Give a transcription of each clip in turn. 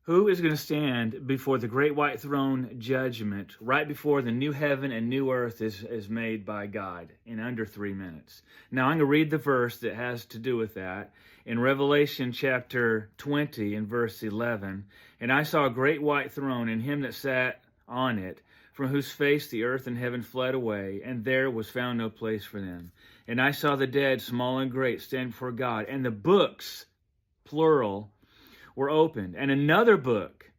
Who is going to stand before the great white throne judgment right before the new heaven and new earth is made by God in under 3 minutes? Now, I'm going to read the verse that has to do with that in Revelation chapter 20 and verse 11. And I saw a great white throne and him that sat on it, from whose face the earth and heaven fled away, and there was found no place for them. And I saw the dead, small and great, stand before God, and the books, plural, were opened, and another book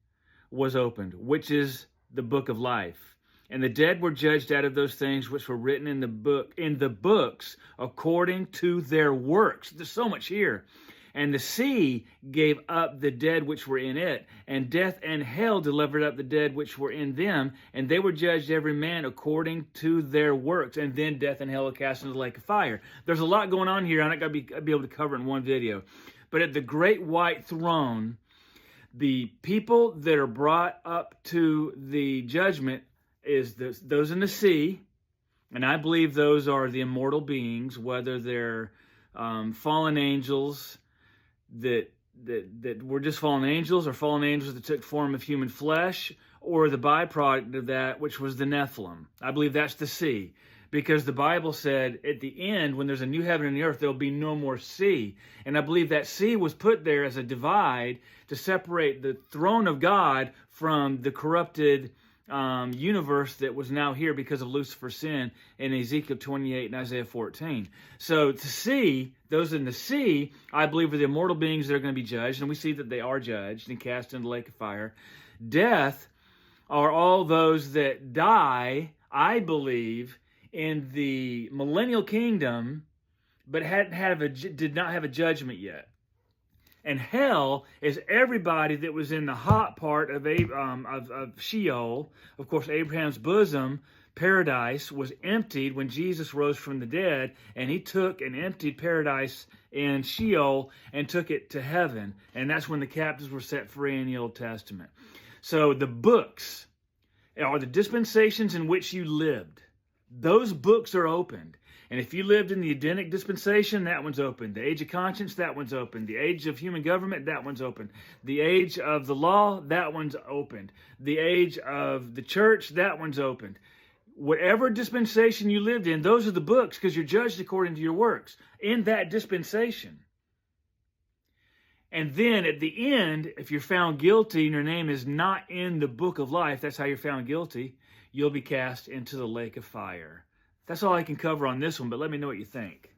was opened, which is the book of life. And the dead were judged out of those things which were written in the books according to their works. There's so much here. And the sea gave up the dead which were in it, and death and hell delivered up the dead which were in them, and they were judged every man according to their works. And then death and hell were cast into the lake of fire. There's a lot going on here. I'm not going to be able to cover it in one video. But at the great white throne, the people that are brought up to the judgment is those in the sea, and I believe those are the immortal beings, whether they're fallen angels that were just fallen angels, or fallen angels that took form of human flesh, or the byproduct of that, which was the Nephilim. I believe that's the sea. Because the Bible said at the end, when there's a new heaven and the earth, there'll be no more sea. And I believe that sea was put there as a divide to separate the throne of God from the corrupted universe that was now here because of Lucifer's sin in Ezekiel 28 and Isaiah 14. So to see, those in the sea, I believe are the immortal beings that are going to be judged. And we see that they are judged and cast into the lake of fire. Death are all those that die, I believe, in the millennial kingdom, but did not have a judgment yet. And hell is everybody that was in the hot part of Sheol. Of course, Abraham's bosom, paradise, was emptied when Jesus rose from the dead, and he took and emptied paradise in Sheol and took it to heaven. And that's when the captives were set free in the Old Testament. So the books are the dispensations in which you lived. Those books are opened. And if you lived in the Edenic dispensation, that one's open. The age of conscience, that one's open. The age of human government, that one's open. The age of the law, that one's opened. The age of the church, that one's opened. Whatever dispensation you lived in, those are the books, because you're judged according to your works in that dispensation. And then at the end, if you're found guilty and your name is not in the book of life, that's how you're found guilty, you'll be cast into the lake of fire. That's all I can cover on this one, but let me know what you think.